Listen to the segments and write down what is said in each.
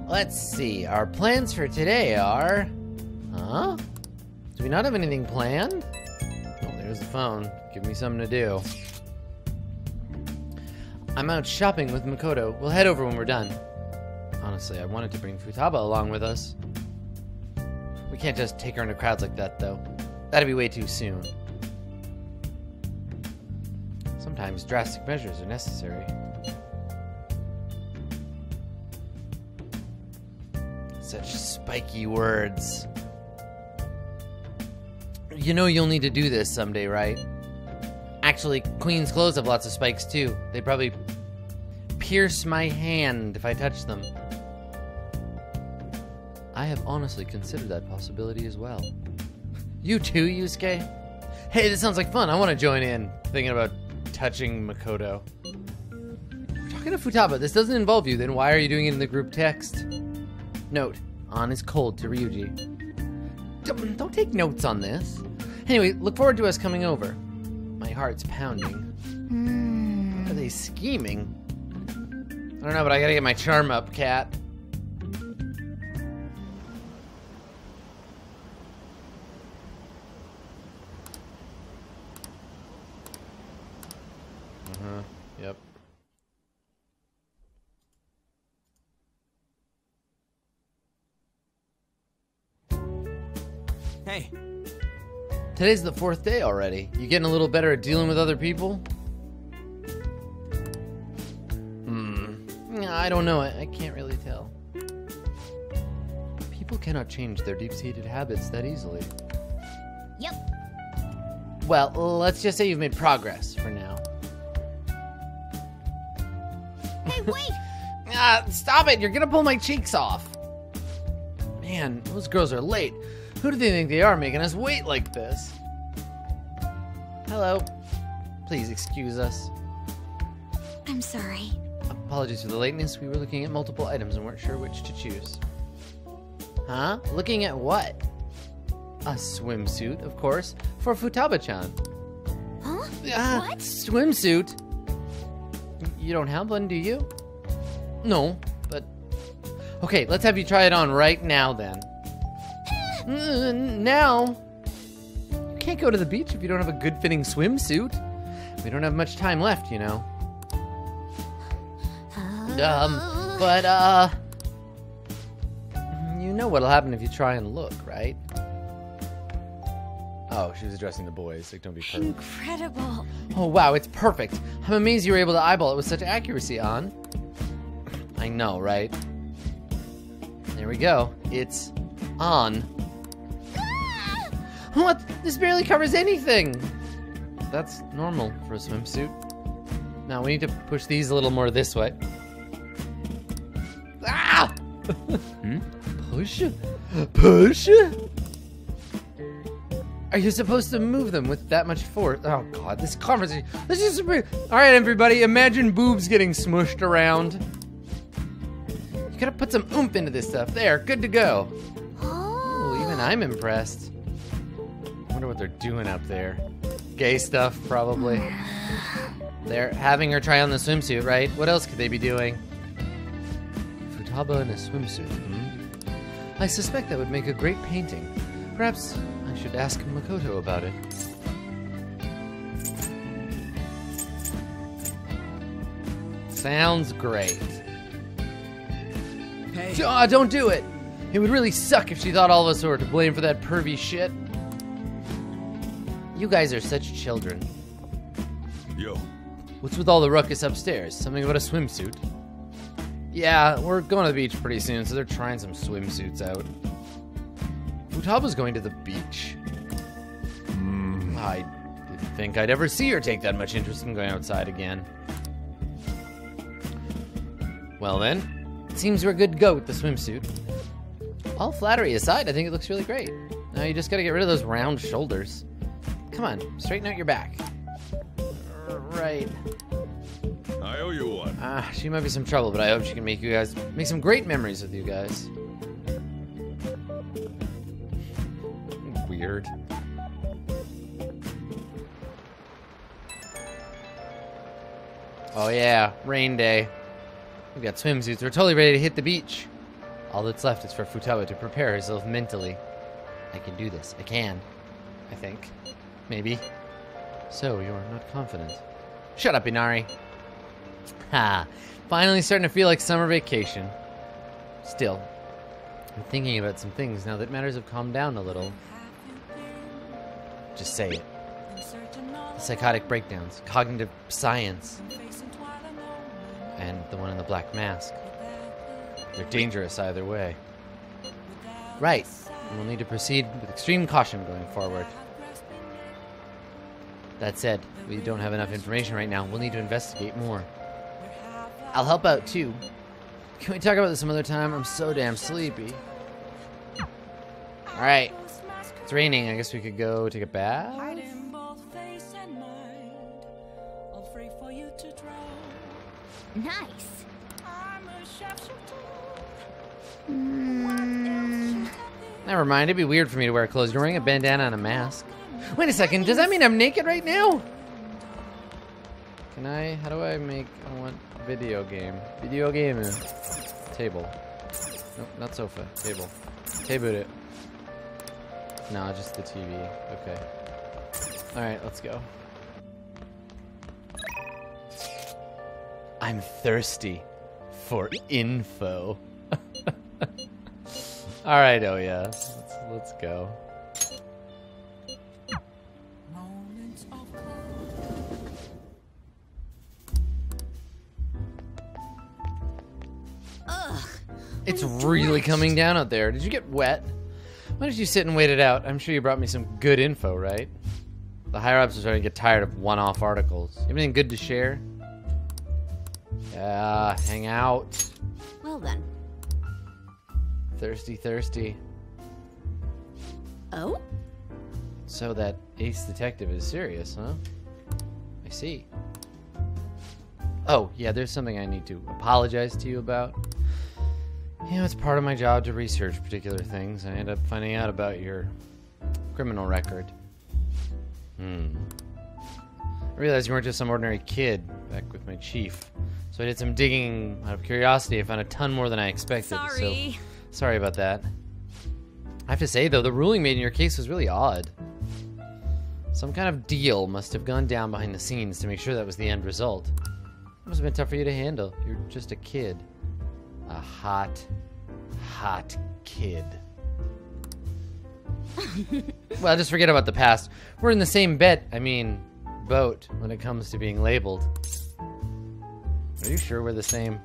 Let's see. Our plans for today are... Huh? Do we not have anything planned? Oh, there's the phone. Give me something to do. I'm out shopping with Makoto. We'll head over when we're done. Honestly, I wanted to bring Futaba along with us. We can't just take her into crowds like that, though. That'd be way too soon. Sometimes drastic measures are necessary. Such spiky words. You know you'll need to do this someday, right? Actually, Queen's clothes have lots of spikes too. They'd probably pierce my hand if I touched them. I have honestly considered that possibility as well. You too, Yusuke? Hey, this sounds like fun. I want to join in. Thinking about touching Makoto. We're talking to Futaba. This doesn't involve you, then why are you doing it in the group text? Note, An is cold to Ryuji. Don't take notes on this. Anyway, look forward to us coming over. My heart's pounding. What are they scheming? I don't know, but I gotta get my charm up, cat. Yep. Hey. Today's the 4th day already. You getting a little better at dealing with other people? I don't know. I can't really tell. People cannot change their deep-seated habits that easily. Yep. Well, let's just say you've made progress for now. Hey, wait! Stop it! You're gonna pull my cheeks off. Man, those girls are late. Who do they think they are making us wait like this? Hello. Please excuse us. I'm sorry. Apologies for the lateness. We were looking at multiple items and weren't sure which to choose. Huh? Looking at what? A swimsuit, of course, for Futaba-chan. Huh? What? Swimsuit? You don't have one, do you? No, but... Okay, let's have you try it on right now, then. Now? You can't go to the beach if you don't have a good-fitting swimsuit. We don't have much time left, you know. You know what'll happen if you try and look, right? Oh, she was addressing the boys. Like, don't be perfect. Incredible. Oh, wow, it's perfect. I'm amazed you were able to eyeball it with such accuracy, An. I know, right? There we go. It's on. Ah! What? This barely covers anything. That's normal for a swimsuit. Now, we need to push these a little more this way. Ah! Push? Push? Are you supposed to move them with that much force? Oh god, this conversation. This is alright, everybody, imagine boobs getting smushed around. You gotta put some oomph into this stuff. There, good to go. Ooh, even I'm impressed. I wonder what they're doing up there. Gay stuff, probably. They're having her try on the swimsuit, right? What else could they be doing? Futaba in a swimsuit, I suspect that would make a great painting. Perhaps I should ask Makoto about it. Sounds great. Hey. Don't do it! It would really suck if she thought all of us were to blame for that pervy shit. You guys are such children. Yo. What's with all the ruckus upstairs? Something about a swimsuit? Yeah, we're going to the beach pretty soon, so they're trying some swimsuits out. Futaba's going to the beach. I didn't think I'd ever see her take that much interest in going outside again. Well then, it seems we're good to go with the swimsuit. All flattery aside, I think it looks really great. Now you just gotta get rid of those round shoulders. Come on, straighten out your back. Right. I owe you one. She might be some trouble, but I hope she can make some great memories with you guys. Weird. Oh yeah, rain day. We've got swimsuits. We're totally ready to hit the beach. All that's left is for Futawa to prepare herself mentally. I can do this. I can. I think. Maybe. So, you're not confident. Shut up, Inari. Ha. Finally starting to feel like summer vacation. Still, I'm thinking about some things now that matters have calmed down a little. Just say it. Psychotic breakdowns, cognitive science, and the one in the black mask. They're dangerous either way. Right. And we'll need to proceed with extreme caution going forward. That said, we don't have enough information right now. We'll need to investigate more. I'll help out too. Can we talk about this some other time? I'm so damn sleepy. Alright. It's raining. I guess we could go take a bath? Nice. Never mind. It'd be weird for me to wear clothes. You're wearing a bandana and a mask. Wait a second. Does that mean I'm naked right now? Can I? How do I make? I want video game. Video game. Table. Nope, not sofa. Table. Table it. No, just the TV. Okay. Alright, let's go. I'm thirsty for info. Alright, oh yeah. Let's go. It's really coming down out there. Did you get wet? Why don't you sit and wait it out? I'm sure you brought me some good info, right? The higher-ups are starting to get tired of one-off articles. You have anything good to share? Yeah, hang out. Well then. Thirsty, thirsty. Oh? So that ace detective is serious, huh? I see. Oh, yeah, there's something I need to apologize to you about. You know, it's part of my job to research particular things. I end up finding out about your criminal record. I realized you weren't just some ordinary kid back with my chief. So I did some digging out of curiosity. I found a ton more than I expected. Sorry. So, sorry about that. I have to say, though, the ruling made in your case was really odd. Some kind of deal must have gone down behind the scenes to make sure that was the end result. It must have been tough for you to handle. You're just a kid. A hot kid. Well, just forget about the past. We're in the same boat when it comes to being labeled. Are you sure we're the same?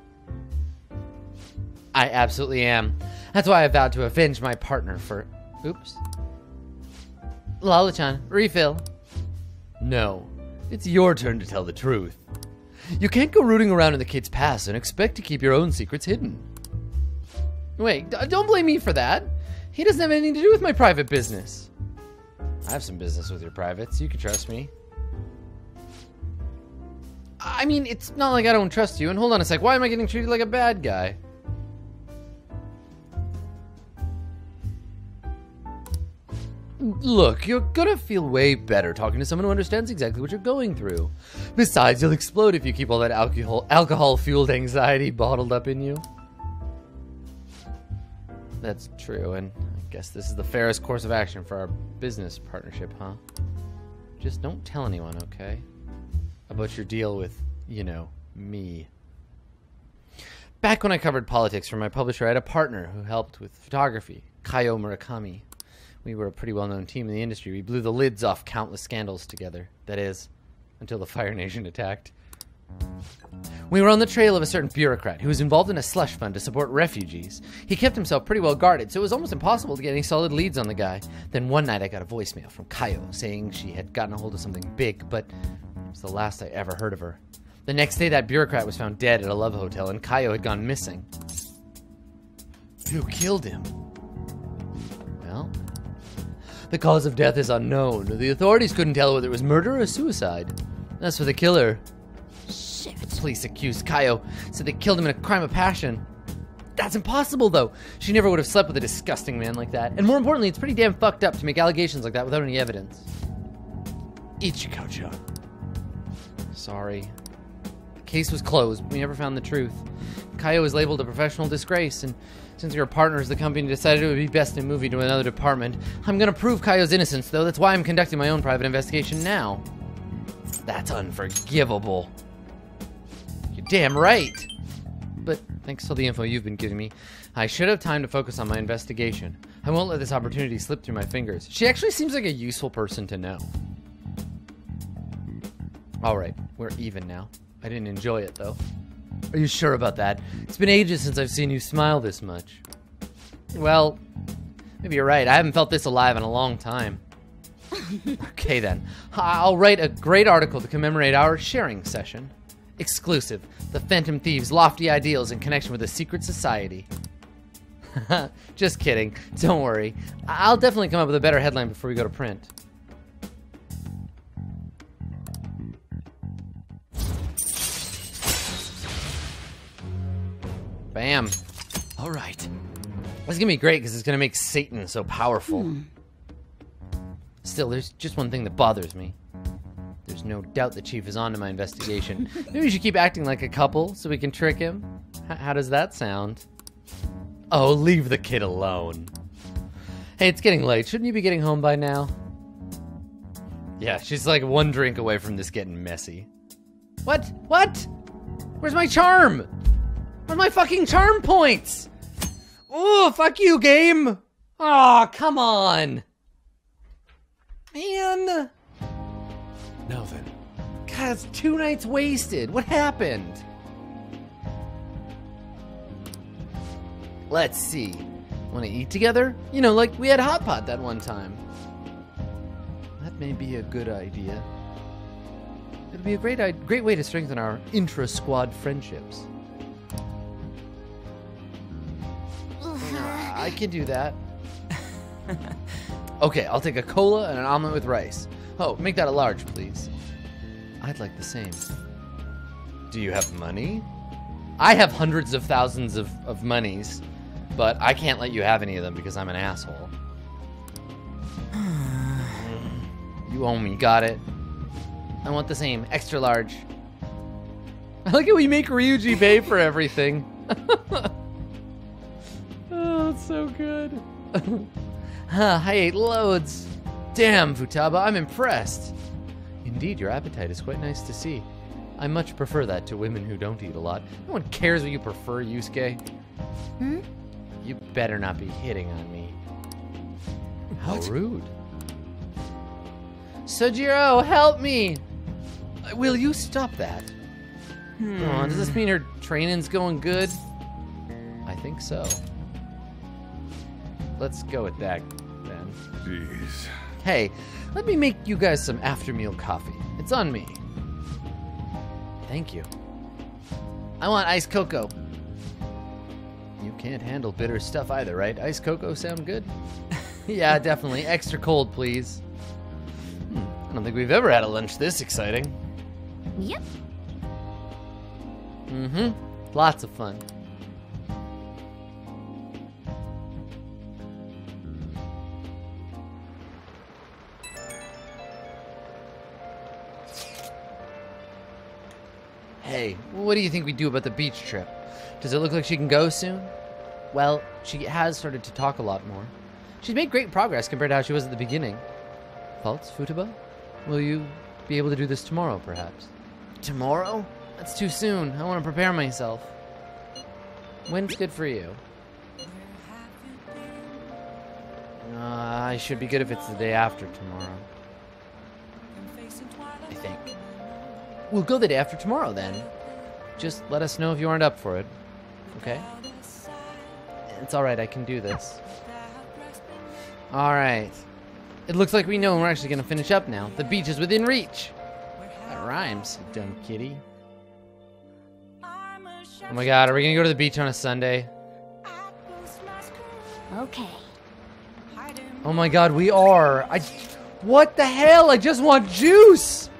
I absolutely am. That's why I vowed to avenge my partner for... Oops. Lala-chan, refill. No, it's your turn to tell the truth. You can't go rooting around in the kid's past and expect to keep your own secrets hidden. Wait, don't blame me for that. He doesn't have anything to do with my private business. I have some business with your privates. You can trust me. I mean, it's not like I don't trust you. And hold on a sec. Why am I getting treated like a bad guy? Look, you're gonna feel way better talking to someone who understands exactly what you're going through. Besides, you'll explode if you keep all that alcohol-fueled anxiety bottled up in you. That's true, and I guess this is the fairest course of action for our business partnership, huh? Just don't tell anyone, okay? About your deal with, you know, me. Back when I covered politics for my publisher, I had a partner who helped with photography, Kaio Murakami. We were a pretty well-known team in the industry. We blew the lids off countless scandals together. That is, until the Fire Nation attacked. We were on the trail of a certain bureaucrat who was involved in a slush fund to support refugees. He kept himself pretty well guarded, so it was almost impossible to get any solid leads on the guy. Then one night I got a voicemail from Kaio saying she had gotten a hold of something big, but it was the last I ever heard of her. The next day that bureaucrat was found dead at a love hotel and Kaio had gone missing. Who killed him? Well, the cause of death is unknown. The authorities couldn't tell whether it was murder or suicide. As for the killer, Shit. the police accused Kaio, said they killed him in a crime of passion. That's impossible, though. She never would have slept with a disgusting man like that. And more importantly, it's pretty damn fucked up to make allegations like that without any evidence. Ichiko-chan. Sorry. The case was closed. We never found the truth. Kaio was labeled a professional disgrace, and since your partners, the company decided it would be best to move you to another department. I'm gonna prove Kaio's innocence, though. That's why I'm conducting my own private investigation now. That's unforgivable. You're damn right. But thanks to all the info you've been giving me, I should have time to focus on my investigation. I won't let this opportunity slip through my fingers. She actually seems like a useful person to know. Alright, we're even now. I didn't enjoy it, though. Are you sure about that? It's been ages since I've seen you smile this much. Well, maybe you're right. I haven't felt this alive in a long time. Okay, then. I'll write a great article to commemorate our sharing session. Exclusive. The Phantom Thieves' lofty ideals in connection with a secret society. Just kidding. Don't worry. I'll definitely come up with a better headline before we go to print. Bam. All right. This is gonna be great because it's gonna make Satan so powerful. Still, there's just one thing that bothers me. There's no doubt the chief is on to my investigation. Maybe we should keep acting like a couple so we can trick him. How does that sound? Oh, leave the kid alone. Hey, it's getting late. Shouldn't you be getting home by now? Yeah, she's like one drink away from this getting messy. What? What? Where's my charm? Where's my fucking charm points? Oh, fuck you, game. Oh, come on. Man. Now then. God, it's 2 nights wasted. What happened? Let's see. Want to eat together? You know, like we had hot pot that one time. That may be a good idea. It'll be a great way to strengthen our intra-squad friendships. I can do that. Okay, I'll take a cola and an omelet with rice. Oh, make that a large, please. I'd like the same. Do you have money? I have hundreds of thousands of monies, but I can't let you have any of them because I'm an asshole. You owe me, got it. I want the same, extra large. I like how we make Ryuji pay for everything. Oh, it's so good. I ate loads. Damn, Futaba, I'm impressed. Indeed, your appetite is quite nice to see. I much prefer that to women who don't eat a lot. No one cares what you prefer, Yusuke. Hmm? You better not be hitting on me. How rude. Sojiro, help me! Will you stop that? Oh, does this mean her training's going good? I think so. Let's go with that, then. Jeez. Hey, let me make you guys some after-meal coffee. It's on me. Thank you. I want iced cocoa. You can't handle bitter stuff either, right? Iced cocoa sound good? Yeah, definitely. Extra cold, please. I don't think we've ever had a lunch this exciting. Yep. Mm-hmm. Lots of fun. Hey, what do you think we do about the beach trip? Does it look like she can go soon? Well, she has started to talk a lot more. She's made great progress compared to how she was at the beginning. Thoughts, Futaba? Will you be able to do this tomorrow, perhaps? Tomorrow? That's too soon. I want to prepare myself. When's good for you? I should be good if it's the day after tomorrow. I think. We'll go the day after tomorrow, then. Just let us know if you aren't up for it. Okay? It's alright, I can do this. Alright. It looks like we know we're actually going to finish up now. The beach is within reach. That rhymes, you dumb kitty. Oh my god, are we going to go to the beach on a Sunday? Okay. Oh my god, we are. What the hell? I just want juice!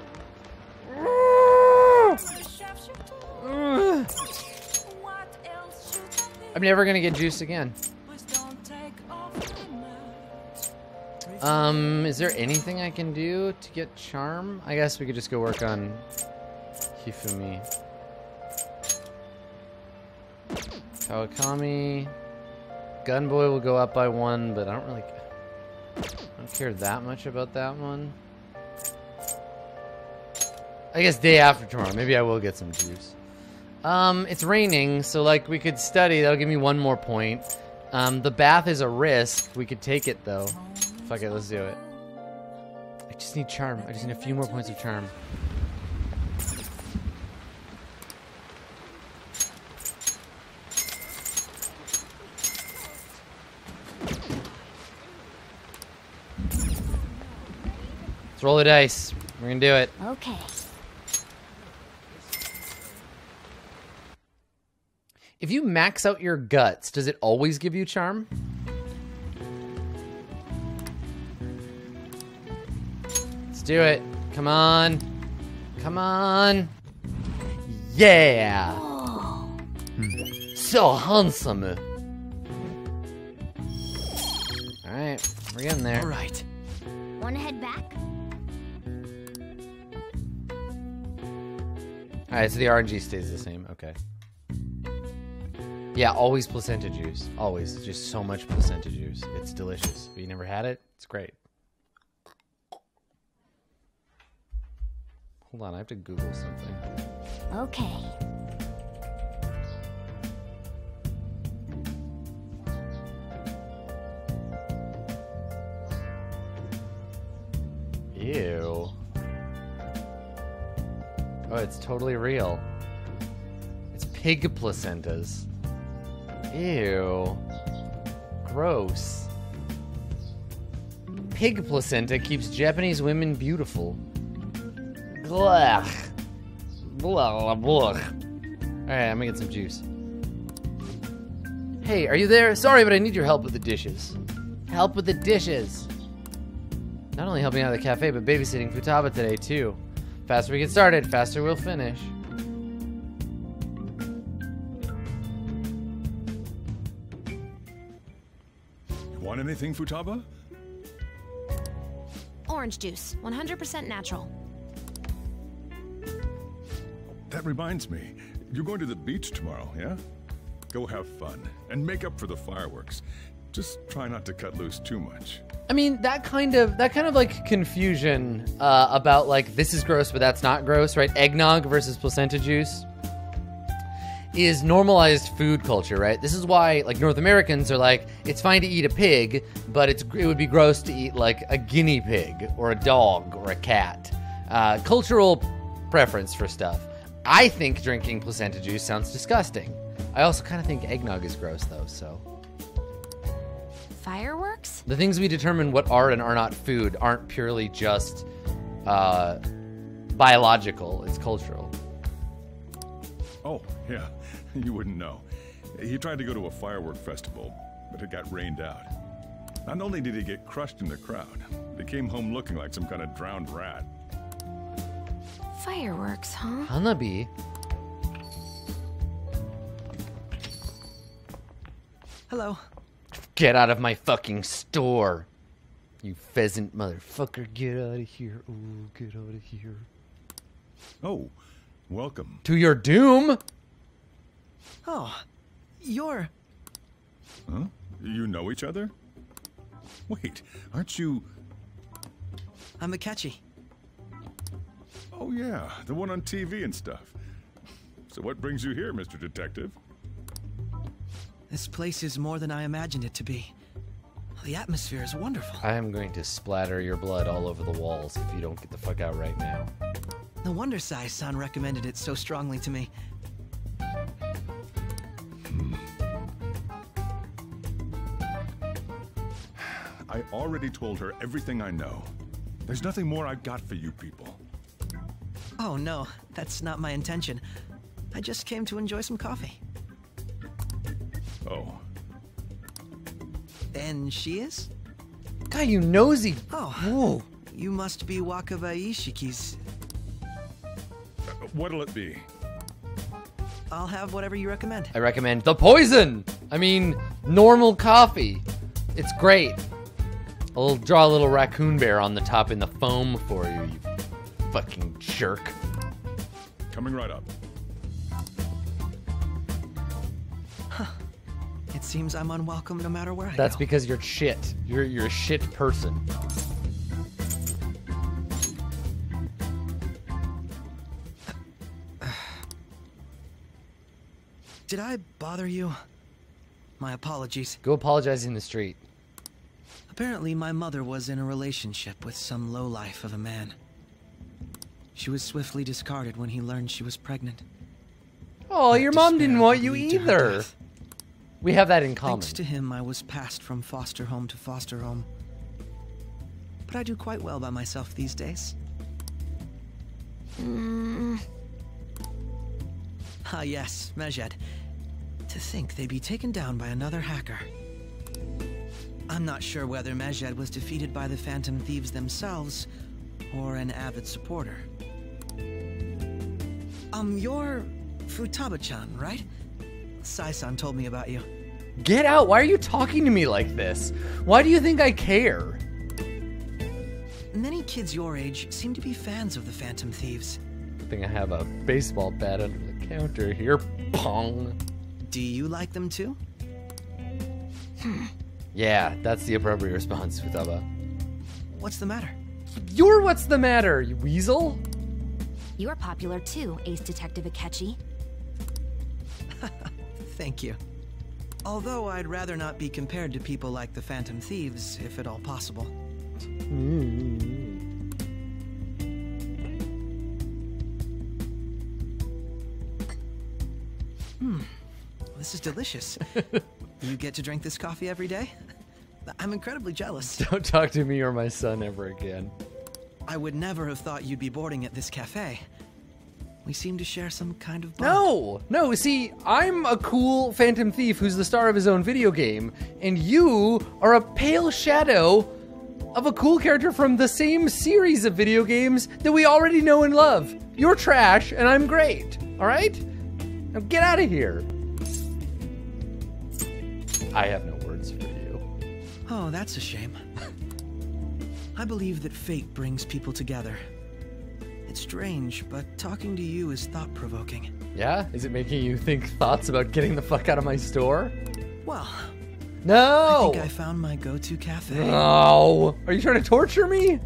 I'm never gonna get juice again. Is there anything I can do to get charm? I guess we could just go work on Hifumi. Kawakami. Gunboy will go up by 1, but I don't care that much about that one. I guess day after tomorrow. Maybe I will get some juice. It's raining, so like we could study. That'll give me 1 more point. The bath is a risk. We could take it though. Fuck it, let's do it. I just need charm. I just need a few more points of charm. Let's roll the dice. We're gonna do it. Okay. If you max out your guts, does it always give you charm? Let's do it. Come on. Come on. Yeah. Oh. So handsome. Alright, we're getting there. All right. Wanna head back? Alright, so the RNG stays the same. Okay. Yeah, always placenta juice. Always. Just so much placenta juice. It's delicious. If you never had it, it's great. Hold on, I have to Google something. Okay. Ew. Oh, it's totally real. It's pig placentas. Ew. Gross. Pig placenta keeps Japanese women beautiful. Blah. Blah, blah. Alright, I'm gonna get some juice. Hey, are you there? Sorry, but I need your help with the dishes. Help with the dishes. Not only helping out at the cafe, but babysitting Futaba today, too. Faster we get started, faster we'll finish. Want anything, Futaba? Orange juice, 100% natural. That reminds me. You're going to the beach tomorrow, yeah? Go have fun and make up for the fireworks. Just try not to cut loose too much. I mean, that kind of like confusion about like this is gross, but that's not gross, right? Eggnog versus placenta juice is normalized food culture, right? This is why like North Americans are like, it's fine to eat a pig, but it would be gross to eat like a guinea pig or a dog or a cat. Cultural preference for stuff. I think drinking placenta juice sounds disgusting. I also kind of think eggnog is gross though, so. Fireworks? The things we determine what are and are not food aren't purely just biological, it's cultural. Oh, yeah. You wouldn't know. He tried to go to a firework festival, but it got rained out. Not only did he get crushed in the crowd, he came home looking like some kind of drowned rat. Fireworks, huh? Hanabi? Hello. Get out of my fucking store. You pheasant motherfucker, get out of here. Ooh, get out of here. Oh, welcome. To your doom? Oh, you're... Huh? You know each other? Wait, aren't you... I'm Akechi. Oh yeah, the one on TV and stuff. So what brings you here, Mr. Detective? This place is more than I imagined it to be. The atmosphere is wonderful. I am going to splatter your blood all over the walls if you don't get the fuck out right now. No wonder Sai-san recommended it so strongly to me. I already told her everything I know. There's nothing more I've got for you people. Oh no, that's not my intention. I just came to enjoy some coffee. Oh. And she is? God, you nosy. Oh, Whoa. you must be Wakaba Ishiki's. What'll it be? I'll have whatever you recommend. I recommend the poison. I mean, normal coffee. It's great. I'll draw a little raccoon bear on the top in the foam for you, you fucking jerk. Coming right up. Huh. seems I'm unwelcome no matter where I That's go. because you're shit. You're a shit person. Did I bother you? My apologies. Go apologize in the street. Apparently, my mother was in a relationship with some lowlife of a man. She was swiftly discarded when he learned she was pregnant. Oh, That your mom despair didn't want would you lead to her either. death. We have that in common. Thanks to him, I was passed from foster home to foster home. But I do quite well by myself these days. Ah, yes, Mejed. To think they'd be taken down by another hacker. I'm not sure whether Mejed was defeated by the Phantom Thieves themselves, or an avid supporter. You're Futaba-chan, right? Sai-san told me about you. Get out! Why are you talking to me like this? Why do you think I care? Many kids your age seem to be fans of the Phantom Thieves. Good thing I have a baseball bat under the counter here. Pong. Do you like them too? Yeah, that's the appropriate response, Futaba. What's the matter? You're what's the matter, you weasel? You're popular too, Ace Detective Akechi. Thank you. Although I'd rather not be compared to people like the Phantom Thieves, if at all possible. This is delicious. You get to drink this coffee every day? I'm incredibly jealous. Don't talk to me or my son ever again. I would never have thought you'd be boarding at this cafe. We seem to share some kind of bond. No, see, I'm a cool Phantom Thief who's the star of his own video game, and you are a pale shadow of a cool character from the same series of video games that we already know and love. You're trash, and I'm great, all right? Now get out of here. I have no words for you. Oh, that's a shame. I believe that fate brings people together. It's strange, but talking to you is thought-provoking. Yeah? Is it making you think thoughts about getting the fuck out of my store? Well, No! I think I found my go-to cafe. No! Are you trying to torture me?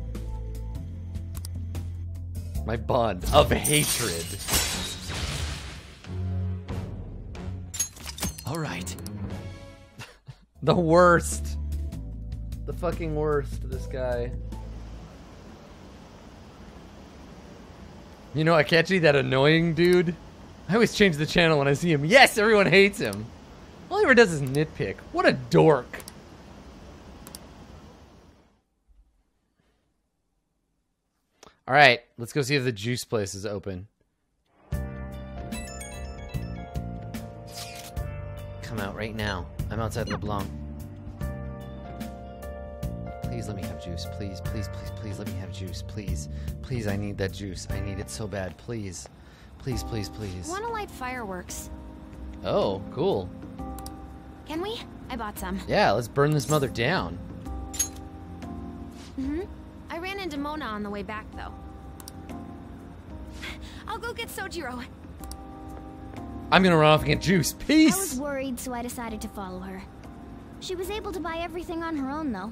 My bond of hatred. All right. The worst. The fucking worst, this guy. You know Akechi, that annoying dude? I always change the channel when I see him. Yes, everyone hates him. All he ever does is nitpick. What a dork. All right, let's go see if the juice place is open. Come out right now. I'm outside LeBlanc. Please let me have juice. Please, please, please, please let me have juice. Please. Please, I need that juice. I need it so bad. Please. Please, please, please. Wanna light fireworks? Oh, cool. Can we? I bought some. Yeah, let's burn this mother down. I ran into Mona on the way back, though. I'll go get Sojiro. I'm gonna run off and get juice. I was Peace! worried, so I decided to follow her. She was able to buy everything on her own, though.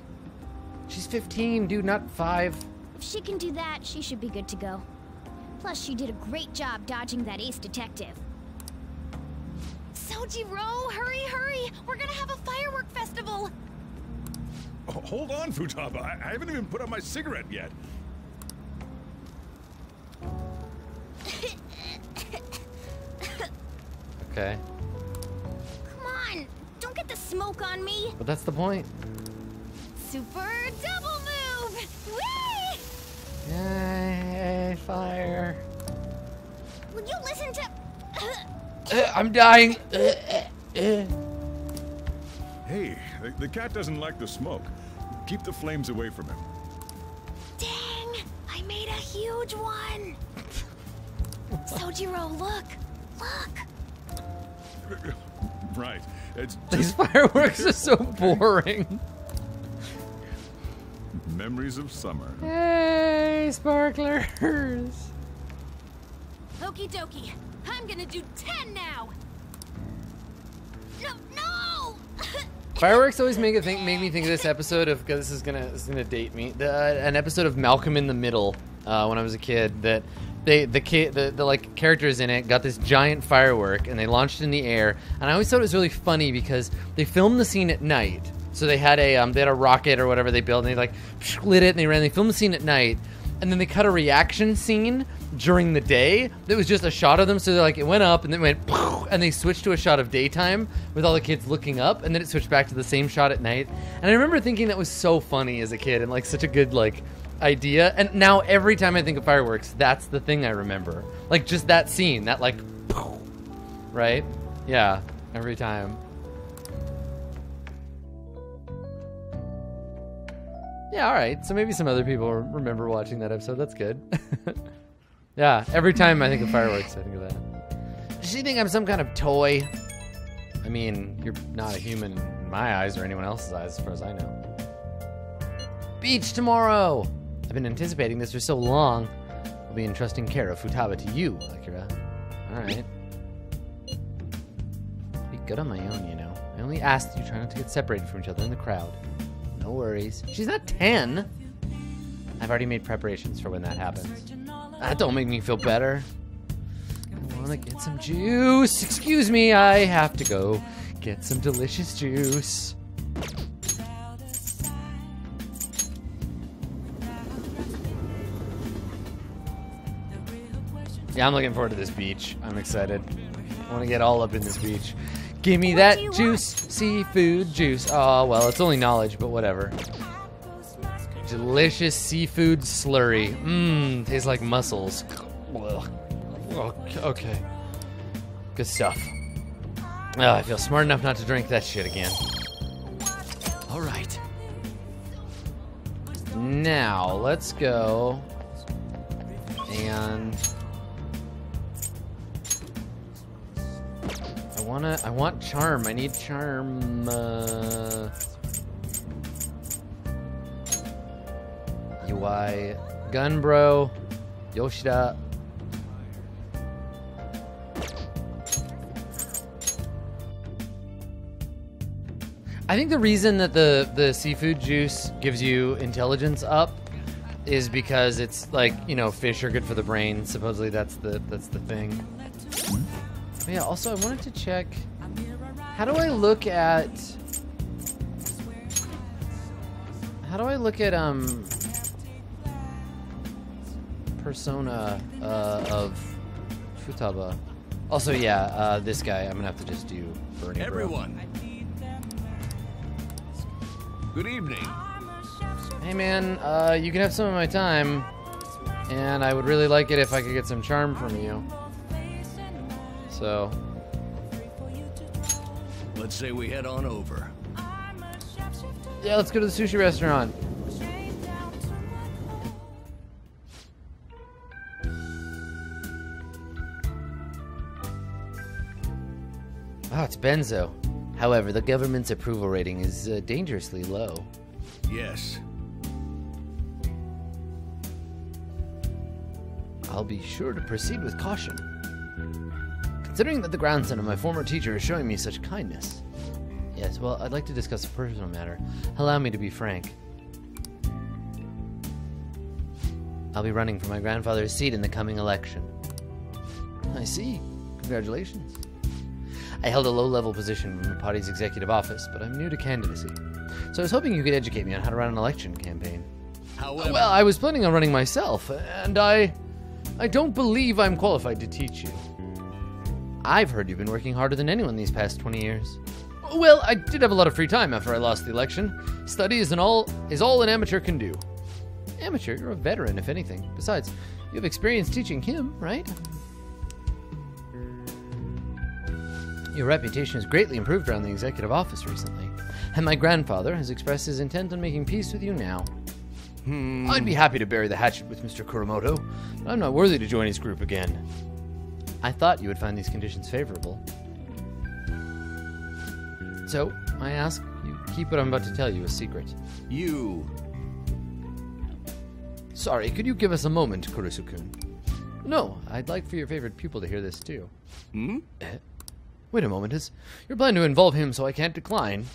She's 15, dude, not 5. If she can do that, she should be good to go. Plus, she did a great job dodging that ace detective. Sojiro, hurry, hurry! We're gonna have a firework festival! Oh, hold on, Futaba. I haven't even put out my cigarette yet. Okay. Come on! Don't get the smoke on me! But that's the point. Super double move! Whee! Yay, fire. Will you listen to... I'm dying. Hey, the cat doesn't like the smoke. Keep the flames away from him. Dang! I made a huge one! Sojiro, look! Look! Right. It's These fireworks are so boring. memories of summer. Hey, sparklers. Okie dokie. I'm gonna do 10 now! No, no! Fireworks always make me think of this episode of, because this is gonna date me. An episode of Malcolm in the Middle when I was a kid. That the like characters in it got this giant firework and they launched it in the air. And I always thought it was really funny because they filmed the scene at night. So they had a rocket or whatever they built and they like lit it and they filmed the scene at night. And then they cut a reaction scene during the day that was just a shot of them. So they're like, it went up and then it went, and they switched to a shot of daytime with all the kids looking up, and then it switched back to the same shot at night. And I remember thinking that was so funny as a kid and like such a good like idea. And now every time I think of fireworks, that's the thing I remember. Like just that scene, that like, right? Yeah, every time. Yeah, all right. So maybe some other people remember watching that episode. That's good. Yeah, every time I think of fireworks, I think of that. Does she think I'm some kind of toy? I mean, you're not a human in my eyes or anyone else's eyes, as far as I know. Beach tomorrow! I've been anticipating this for so long. I'll be entrusting care of Futaba to you, Akira. All right. I'll be good on my own, you know. I only ask that you try not to get separated from each other in the crowd. No worries. She's not 10. I've already made preparations for when that happens. That don't make me feel better. I want to get some juice. Excuse me, I have to go get some delicious juice. Yeah, I'm looking forward to this beach. I'm excited. I want to get all up in this beach. Give me that juice, seafood juice. Oh, well, it's only knowledge, but whatever. Delicious seafood slurry. Mmm, tastes like mussels. Okay. Good stuff. Oh, I feel smart enough not to drink that shit again. All right. Now, let's go and... I want charm. I need charm. UI. Gun bro. Yoshida. I think the reason that the seafood juice gives you intelligence up is because it's like, you know, fish are good for the brain. Supposedly that's the thing. But yeah, also I wanted to check, how do I look at persona of Futaba? Also, yeah, this guy, I'm gonna have to just do Bernie. Everyone. Good evening. Hey man, you can have some of my time, and I would really like it if I could get some charm from you. So Let's say we head on over. yeah, let's go to the sushi restaurant. Oh, it's Benzo. However, the government's approval rating is dangerously low. Yes. I'll be sure to proceed with caution. Considering that the grandson of my former teacher is showing me such kindness. Yes, well, I'd like to discuss a personal matter. Allow me to be frank. I'll be running for my grandfather's seat in the coming election. I see. Congratulations. I held a low-level position in the party's executive office, but I'm new to candidacy. So I was hoping you could educate me on how to run an election campaign. However, Well, I was planning on running myself, and I don't believe I'm qualified to teach you. I've heard you've been working harder than anyone these past 20 years. Well, I did have a lot of free time after I lost the election. Study is all an amateur can do. Amateur? You're a veteran, if anything. Besides, you have experience teaching him, right? Your reputation has greatly improved around the executive office recently, and my grandfather has expressed his intent on making peace with you now. I'd be happy to bury the hatchet with Mr. Kuromoto, but I'm not worthy to join his group again. I thought you would find these conditions favorable. So, I ask you keep what I'm about to tell you a secret. you. Sorry, could you give us a moment, Kurusu-kun? No, I'd like for your favorite pupil to hear this too. Hmm? Wait a moment, is your plan to involve him so I can't decline?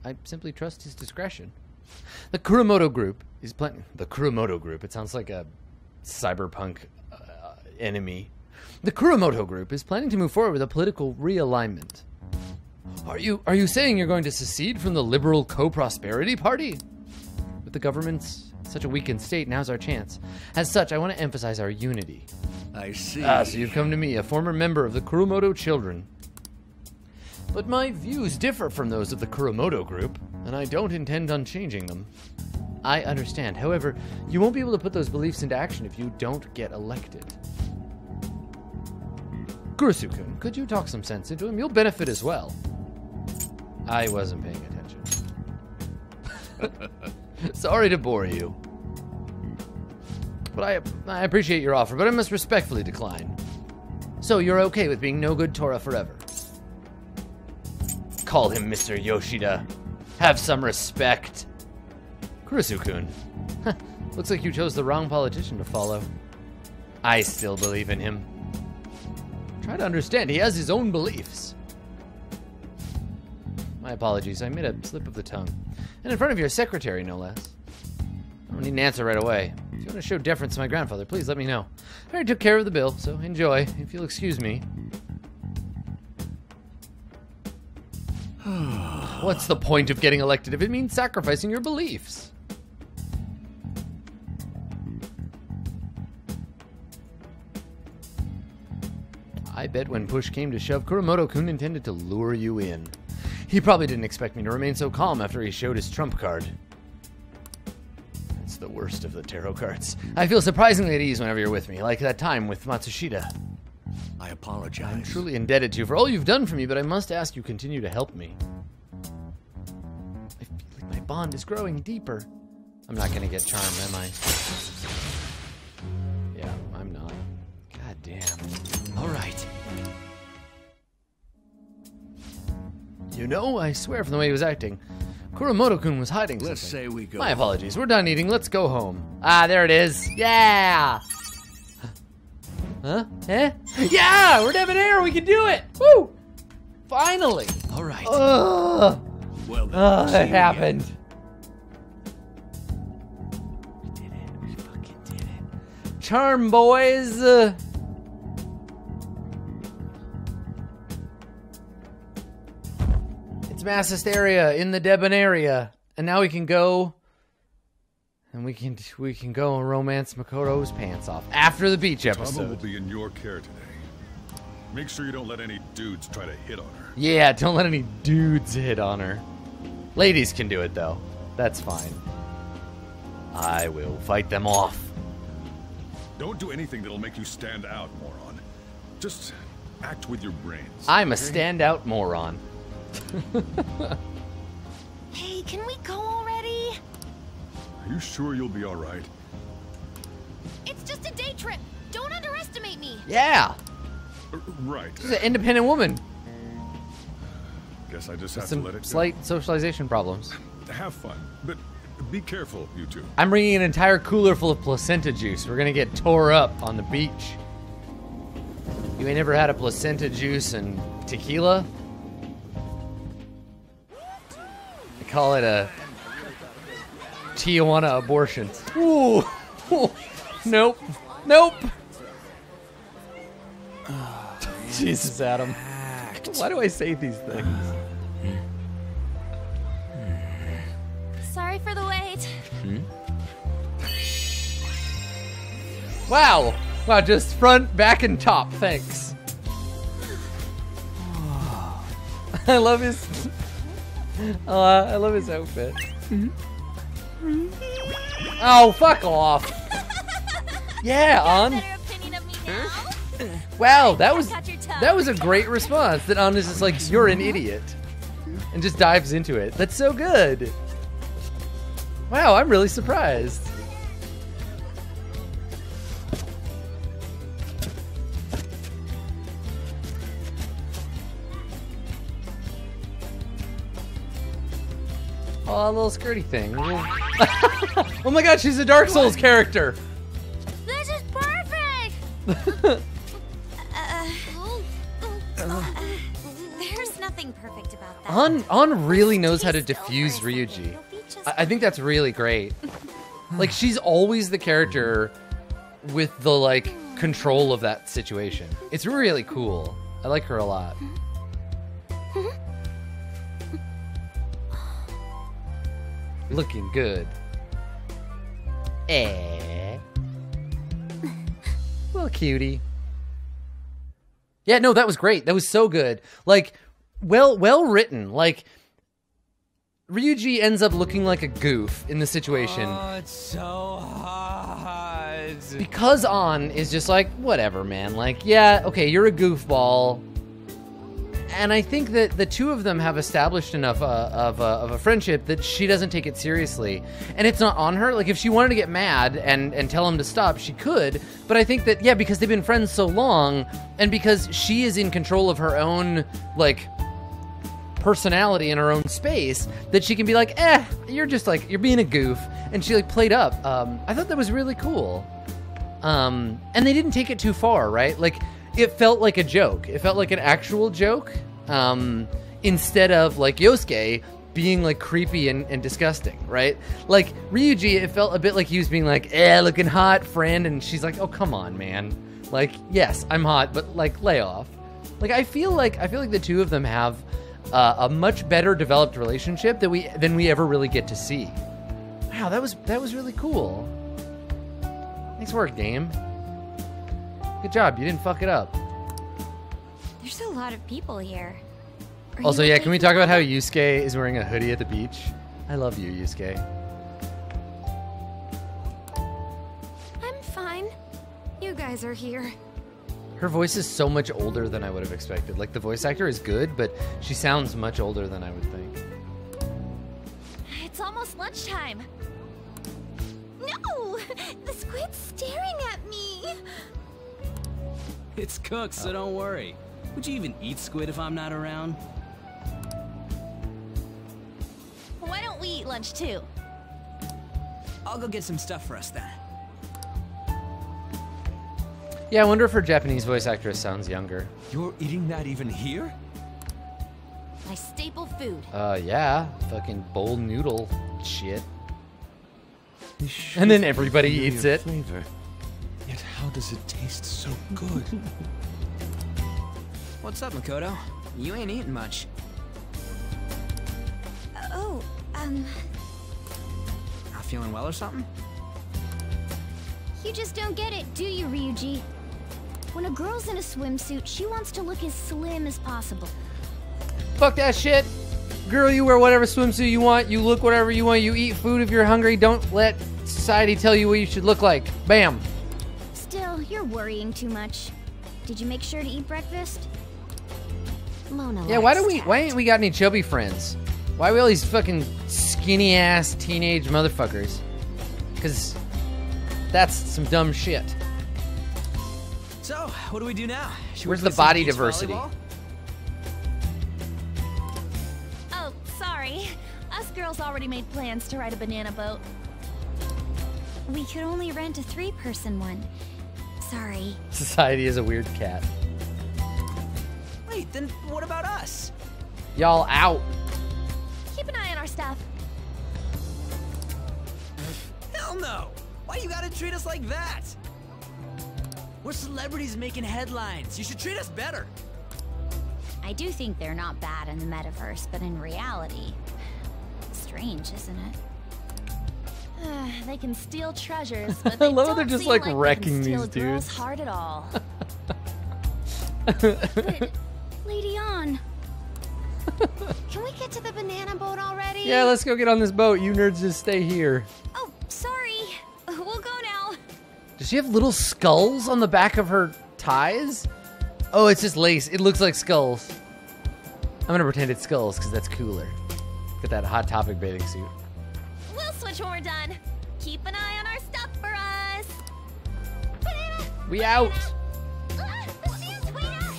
I simply trust his discretion. The Kuromoto Group is planning... The Kuromoto Group, it sounds like a cyberpunk enemy. The Kuromoto Group is planning to move forward with a political realignment. Are you saying you're going to secede from the Liberal Co-Prosperity Party? With the government's such a weakened state, now's our chance. As such, I want to emphasize our unity. I see. Ah, so you've come to me, a former member of the Kuromoto Children. But my views differ from those of the Kuromoto Group, and I don't intend on changing them. I understand. However, you won't be able to put those beliefs into action if you don't get elected. Kurusu-kun, could you talk some sense into him? You'll benefit as well. I wasn't paying attention. Sorry to bore you. But I appreciate your offer, but I must respectfully decline. So you're okay with being no good Tora forever? Call him Mr. Yoshida. Have some respect. Kurusu-kun. Looks like you chose the wrong politician to follow. I still believe in him. Try to understand, he has his own beliefs. My apologies, I made a slip of the tongue. And in front of your secretary, no less. I don't need an answer right away. If you want to show deference to my grandfather, please let me know. I already took care of the bill, so enjoy, if you'll excuse me. What's the point of getting elected if it means sacrificing your beliefs? I bet when push came to shove, Kuromoto-kun intended to lure you in. He probably didn't expect me to remain so calm after he showed his trump card. It's the worst of the tarot cards. I feel surprisingly at ease whenever you're with me, like that time with Matsushita. I apologize. I'm truly indebted to you for all you've done for me, but I must ask you continue to help me. I feel like my bond is growing deeper. I'm not gonna get charmed, am I? Yeah, I'm not. God damn. All right. You know, I swear from the way he was acting, Kuromoto-kun was hiding Let's something. say we go. My apologies. We're done eating. Let's go home. Ah, there it is. Yeah! Huh? Eh? Yeah! We're debonair! We can do it! Woo! Finally! All right. Ugh! Well, then, see you It happened. again. We did it. We fucking did it. Charm, boys! It's Mass Hysteria in the Debonaria. And now we can go... And we can go and romance Makoto's pants off after the beach Tama will episode. be in your care today. Make sure you don't let any dudes try to hit on her. Yeah, don't let any dudes hit on her. Ladies can do it, though. That's fine. I will fight them off. Don't do anything that'll make you stand out, moron. Just act with your brains. I'm a standout moron. Hey, can we go already? Are you sure you'll be all right? It's just a day trip. Don't underestimate me. Yeah, Right. she's an independent woman. Guess I just With have to let some it go. slight socialization problems. Have fun, but be careful, you two. I'm bringing an entire cooler full of placenta juice. We're gonna get tore up on the beach. You ain't never had a placenta juice and tequila? I call it a Tijuana abortion. Ooh. Nope. Nope. Jesus, Adam. Why do I say these things? Sorry for the wait. Wow. Wow, just front, back, and top. Thanks. I love his... I love his outfit. Oh, fuck off. Yeah, On. Better opinion of me now? Wow, that was Touch your toe. that was a great response. That On is just like, you're an idiot. And just dives into it. That's so good. Wow, I'm really surprised. Oh, a little skirty thing. Oh my god, she's a Dark Souls character. This is perfect. There's nothing perfect about that. On really knows how to diffuse Ryuji. I think that's really great. Like, she's always the character with the, like, control of that situation. It's really cool. I like her a lot. Looking good. Little cutie. Yeah, no, that was great. That was so good. Like, well written. Like, Ryuji ends up looking like a goof in the situation. Oh, it's so hot. Because An is just like, whatever, man. Like, yeah, okay, you're a goofball. And I think that the two of them have established enough of a friendship that she doesn't take it seriously. And it's not on her. Like, if she wanted to get mad and tell him to stop, she could. But I think that, yeah, because they've been friends so long, and because she is in control of her own, like, personality in her own space, that she can be like, you're just like, you're being a goof. And she, like, played up. I thought that was really cool. And they didn't take it too far, right? Like, it felt like a joke. It felt like an actual joke, instead of, like, Yosuke being, like, creepy and disgusting, right? Like, Ryuji, it felt a bit like he was being like, looking hot, friend, and she's like, oh, come on, man. Like, yes, I'm hot, but, like, lay off. Like, I feel like the two of them have a much better developed relationship than we ever really get to see. Wow, that was really cool. Nice work, Dame. Good job, you didn't fuck it up. There's a lot of people here. Are Also, you yeah, okay can we for talk about that? how Yusuke is wearing a hoodie at the beach? I love you, Yusuke. I'm fine. You guys are here. Her voice is so much older than I would have expected. Like, the voice actor is good, but she sounds much older than I would think. It's almost lunchtime. No! The squid's staring at me. It's cooked, so don't worry. Would you even eat squid if I'm not around? Why don't we eat lunch too? I'll go get some stuff for us then. Yeah, I wonder if her Japanese voice actress sounds younger. You're eating that even here? My staple food. Yeah. Fucking bowl noodle shit. This should And then be everybody familiar eats it. Flavor. Yet how does it taste so good? What's up, Makoto? You ain't eating much. Not feeling well or something? You just don't get it, do you, Ryuji? When a girl's in a swimsuit, she wants to look as slim as possible. Fuck that shit. Girl, you wear whatever swimsuit you want. You look whatever you want. You eat food if you're hungry. Don't let society tell you what you should look like. Bam. Still, you're worrying too much. Did you make sure to eat breakfast? Mona Yeah, why ain't we got any chubby friends? Why are we all these fucking skinny ass teenage motherfuckers? Cause that's some dumb shit. So, what do we do now? Should we Where's play the some body beach diversity? volleyball? Oh, sorry. Us girls already made plans to ride a banana boat. We could only rent a 3-person one. Sorry. Society is a weird cat. Wait, then what about us? Y'all out. Keep an eye on our stuff. Hell no! Why you gotta treat us like that? We're celebrities making headlines. You should treat us better. I do think they're not bad in the metaverse, but in reality, strange, isn't it? They can steal treasures, but I they love how don't they're just seem like they can wrecking steal these a girl's dudes. heart at all. But, Lady On, Can we get to the banana boat already? Yeah, let's go get on this boat. You nerds just stay here. Oh, sorry. We'll go now. Does she have little skulls on the back of her ties? Oh, it's just lace. It looks like skulls. I'm gonna pretend it's skulls because that's cooler. Get that Hot Topic bathing suit. We'll switch when we're done. Keep an eye on our stuff for us. Banana! We out. Ah, the sand's way up.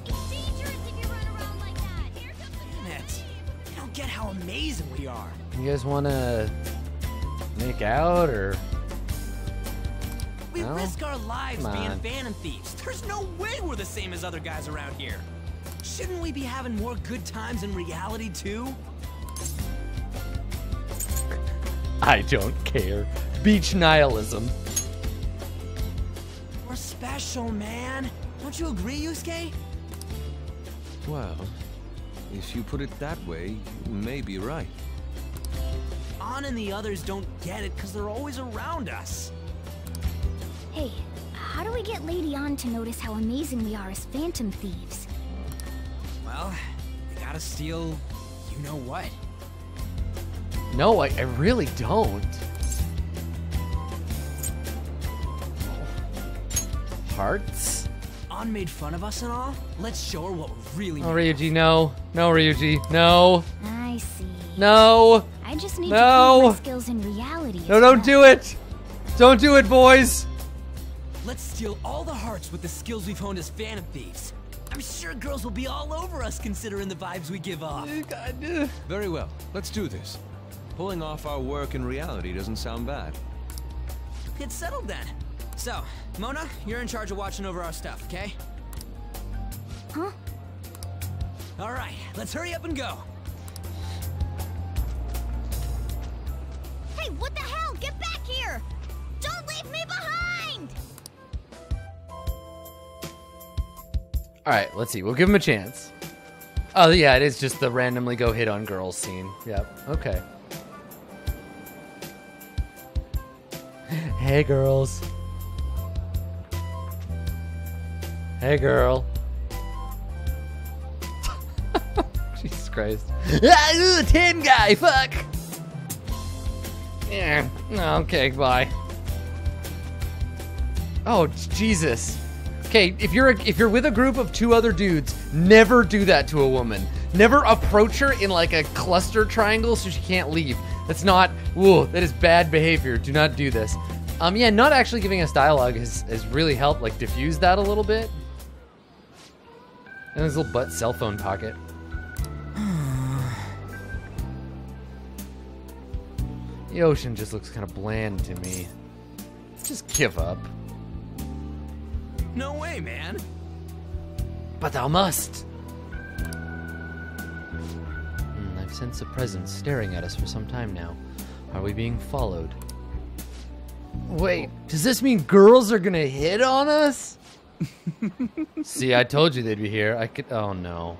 It's dangerous if you run around like that. Here comes the Damn it. You don't get how amazing we are. You guys wanna make out or? We No? risk our lives Come being on. phantom thieves. There's no way we're the same as other guys around here. Shouldn't we be having more good times in reality too? I don't care. Beach nihilism. We're special, man. Don't you agree, Yusuke? Well, if you put it that way, you may be right. An and the others don't get it because they're always around us. Hey, how do we get Lady An to notice how amazing we are as phantom thieves? Well, we gotta steal you know what. No, I really don't. Hearts? An made fun of us and all. Let's show her what we're really No, made of. Ryuji, no. No, Ryuji, no. I see. No. I just need No. to prove my skills in reality. No, don't do it. Don't do it, boys. Let's steal all the hearts with the skills we've honed as phantom thieves. I'm sure girls will be all over us considering the vibes we give off. Very well, let's do this. Pulling off our work in reality doesn't sound bad. It's settled then. So, Mona, you're in charge of watching over our stuff, okay? Huh? All right, let's hurry up and go. Hey, what the hell? Get back here! Don't leave me behind! All right, let's see. We'll give him a chance. Oh, yeah, it is just the randomly go hit on girls scene. Yep, okay. Hey, girls. Hey, girl. Jesus Christ. Ah, 10 guy, fuck! Yeah, okay, bye. Oh, Jesus. Okay, if you're with a group of 2 other dudes, never do that to a woman. Never approach her in like a cluster triangle so she can't leave. That's not, whoa, that is bad behavior. Do not do this. Yeah, not actually giving us dialogue has really helped like diffuse that a little bit. And his little butt cell phone pocket. The ocean just looks kind of bland to me. Just give up. No way, man. But thou must. I've sensed a presence staring at us for some time now. Are we being followed? Wait, does this mean girls are gonna hit on us? See, I told you they'd be here. I could. Oh no.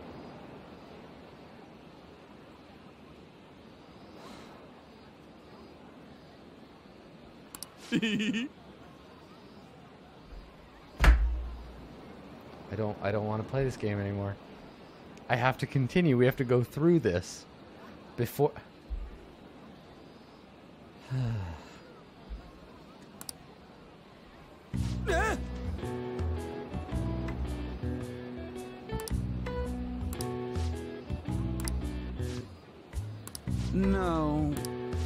I don't want to play this game anymore. I have to continue. We have to go through this before. No.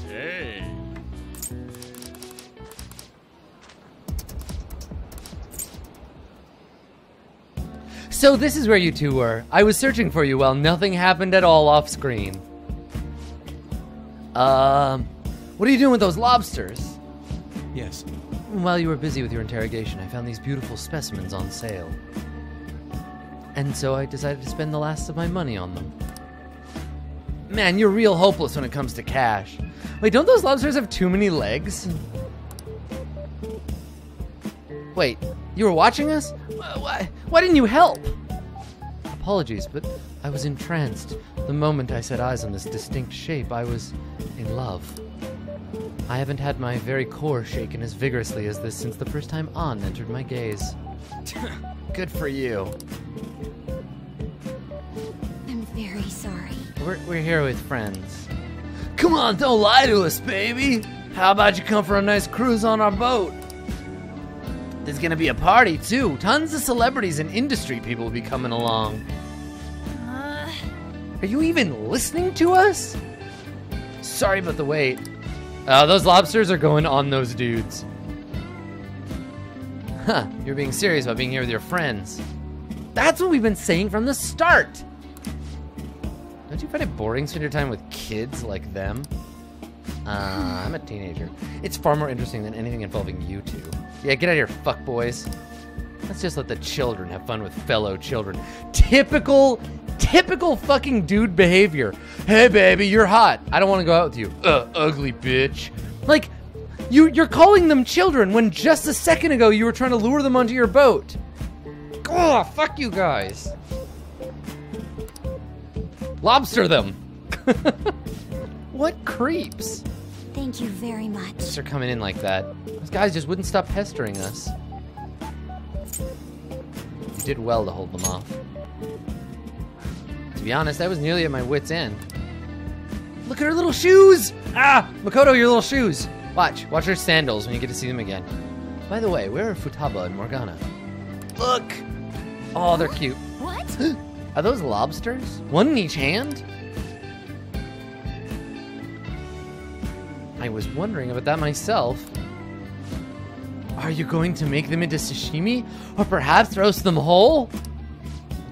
Hey. So this is where you two were. I was searching for you while nothing happened at all off screen. What are you doing with those lobsters? Yes. While you were busy with your interrogation, I found these beautiful specimens on sale. And so I decided to spend the last of my money on them. Man, you're real hopeless when it comes to cash. Wait, don't those lobsters have too many legs? Wait, you were watching us? Why didn't you help? Apologies, but I was entranced. The moment I set eyes on this distinct shape, I was in love. I haven't had my very core shaken as vigorously as this since the first time An entered my gaze. Good for you. I'm very sorry. We're here with friends. Come on, don't lie to us, baby. How about you come for a nice cruise on our boat? There's gonna be a party, too. Tons of celebrities and industry people will be coming along. Are you even listening to us? Sorry about the wait. Those lobsters are going on those dudes. Huh, you're being serious about being here with your friends. That's what we've been saying from the start. Don't you find it boring spending your time with kids like them? I'm a teenager. It's far more interesting than anything involving you two. Yeah, get out of here, fuckboys. Let's just let the children have fun with fellow children. Typical fucking dude behavior. Hey, baby, you're hot. I don't want to go out with you. Ugly bitch. Like, you're calling them children when just a second ago you were trying to lure them onto your boat. Oh, fuck you guys. Lobster them. What creeps? Thank you very much. They're coming in like that. Those guys just wouldn't stop pestering us. You did well to hold them off. To be honest, I was nearly at my wit's end. Look at her little shoes! Ah! Makoto, your little shoes! Watch her sandals when you get to see them again. By the way, where are Futaba and Morgana? Look! Oh, they're cute. What? Are those lobsters? One in each hand? I was wondering about that myself. Are you going to make them into sashimi? Or perhaps roast them whole?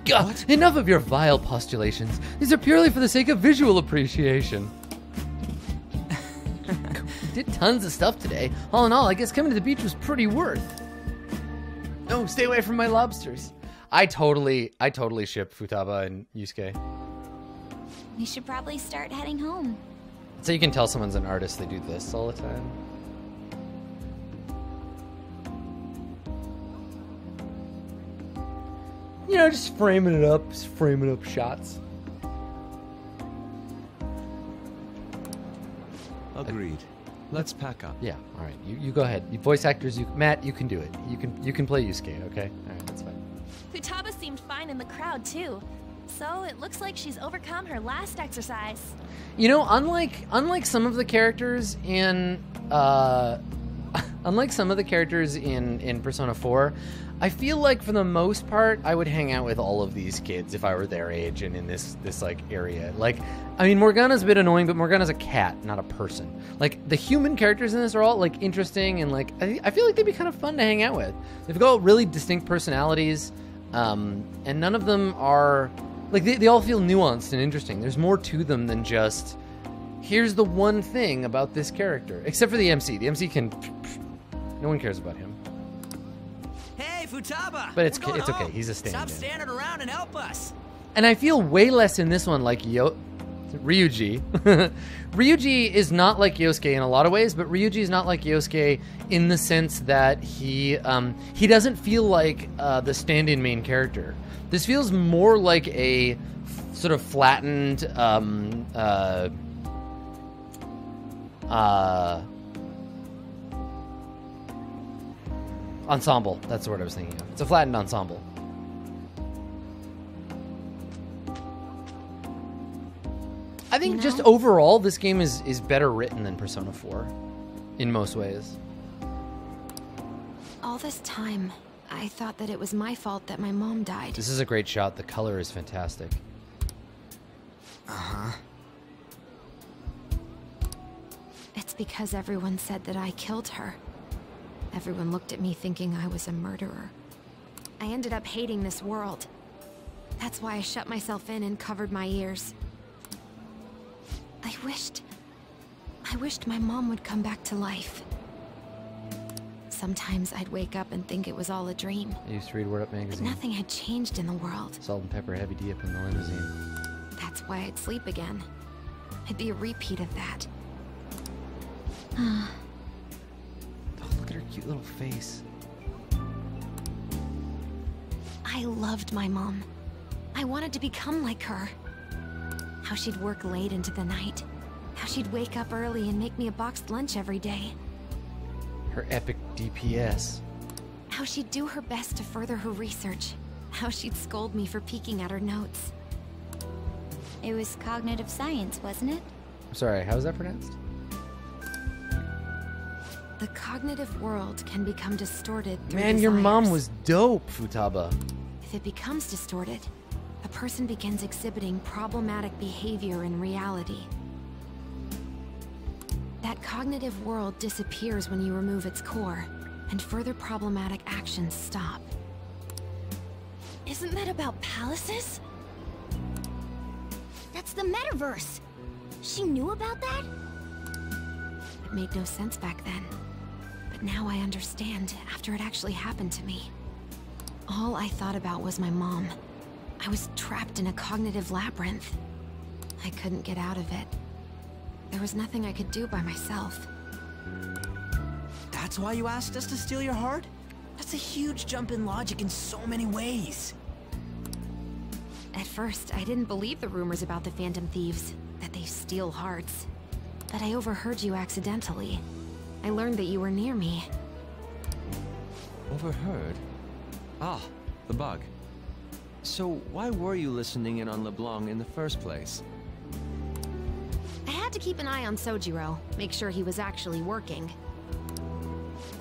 Gah, enough of your vile postulations. These are purely for the sake of visual appreciation. Did tons of stuff today. All in all, I guess coming to the beach was pretty worth. No, stay away from my lobsters. I totally ship Futaba and Yusuke. We should probably start heading home. So you can tell someone's an artist, they do this all the time. You know, just framing it up shots. Agreed. Let's pack up. Yeah, all right. You go ahead. You voice actors, Matt, you can do it. You can play Yusuke, okay? All right, that's fine. Futaba seemed fine in the crowd, too. So it looks like she's overcome her last exercise. You know, unlike some of the characters in in Persona 4, I feel like for the most part I would hang out with all of these kids if I were their age and in this like area. Like, I mean, Morgana's a bit annoying, but Morgana's a cat, not a person. Like, the human characters in this are all like interesting and like I feel like they'd be kind of fun to hang out with. They've got really distinct personalities, and none of them are like they all feel nuanced and interesting. There's more to them than just here's the one thing about this character. Except for the MC. The MC can no one cares about him. Hey, Futaba! But it's We're going okay. home. He's a stand-in. Stop standing around and help us. And I feel way less in this one like Ryuji. Ryuji is not like Yosuke in a lot of ways, but Ryuji is not like Yosuke in the sense that he doesn't feel like the stand-in main character. This feels more like a sort of flattened ensemble. That's the word I was thinking of. It's a flattened ensemble. I think just overall, this game is better written than Persona 4 in most ways. All this time, I thought that it was my fault that my mom died. This is a great shot. The color is fantastic. Uh-huh. It's because everyone said that I killed her. Everyone looked at me thinking I was a murderer. I ended up hating this world. That's why I shut myself in and covered my ears. I wished my mom would come back to life. Sometimes I'd wake up and think it was all a dream. I used to read Word Up But magazine. nothing had changed in the world. Salt and pepper, heavy D up in the limousine. That's why I'd sleep again. I'd be a repeat of that. Oh, look at her cute little face. I loved my mom. I wanted to become like her. How she'd work late into the night. How she'd wake up early and make me a boxed lunch every day. Her epic DPS. How she'd do her best to further her research. How she'd scold me for peeking at her notes. It was cognitive science, wasn't it? Sorry, how is that pronounced? The cognitive world can become distorted through Man, your mom desires. was dope, Futaba. If it becomes distorted, a person begins exhibiting problematic behavior in reality. That cognitive world disappears when you remove its core, and further problematic actions stop. Isn't that about palaces? That's the metaverse. She knew about that? It made no sense back then. But now I understand after it actually happened to me. All I thought about was my mom. I was trapped in a cognitive labyrinth. I couldn't get out of it. There was nothing I could do by myself. That's why you asked us to steal your heart? That's a huge jump in logic in so many ways. At first, I didn't believe the rumors about the Phantom Thieves, that they steal hearts. But I overheard you accidentally. I learned that you were near me. Overheard? Ah, the bug. So why were you listening in on LeBlanc in the first place? I had to keep an eye on Sojiro, make sure he was actually working.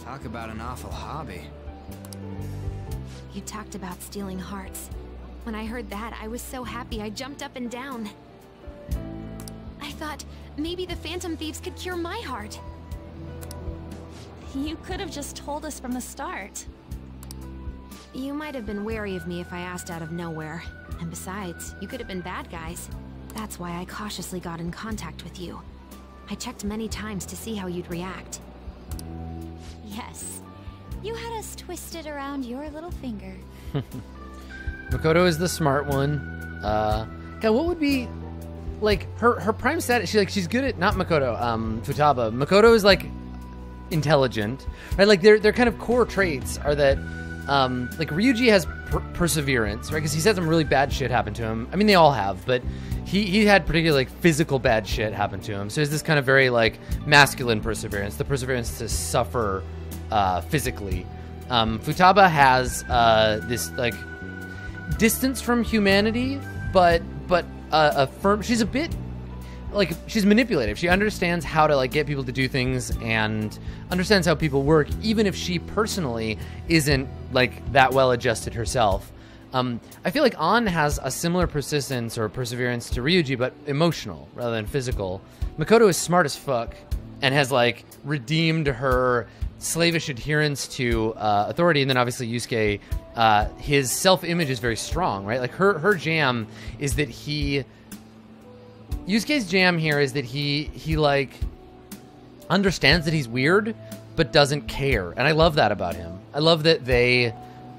Talk about an awful hobby. You talked about stealing hearts. When I heard that, I was so happy I jumped up and down. I thought maybe the Phantom Thieves could cure my heart. You could have just told us from the start. You might have been wary of me if I asked out of nowhere. And besides, you could have been bad guys. That's why I cautiously got in contact with you. I checked many times to see how you'd react. Yes. You had us twisted around your little finger. Makoto is the smart one. God, what would be like her prime status? She's good at not Makoto, Futaba. Makoto is like intelligent, right? Like their kind of core traits are that like Ryuji has perseverance, right? Because he's had some really bad shit happen to him. I mean, they all have, but he had particularly like physical bad shit happen to him. So it's this kind of very like masculine perseverance, the perseverance to suffer physically. Futaba has this like distance from humanity, but a firm. She's a bit like she's manipulative. She understands how to like get people to do things and understands how people work, even if she personally isn't like that well adjusted herself. I feel like An has a similar persistence or perseverance to Ryuji, but emotional rather than physical. Makoto is smart as fuck and has like redeemed her slavish adherence to authority, and then obviously Yusuke, his self-image is very strong, right? Like her jam is that Yusuke's jam here is that he like understands that he's weird but doesn't care, and I love that about him. I love that they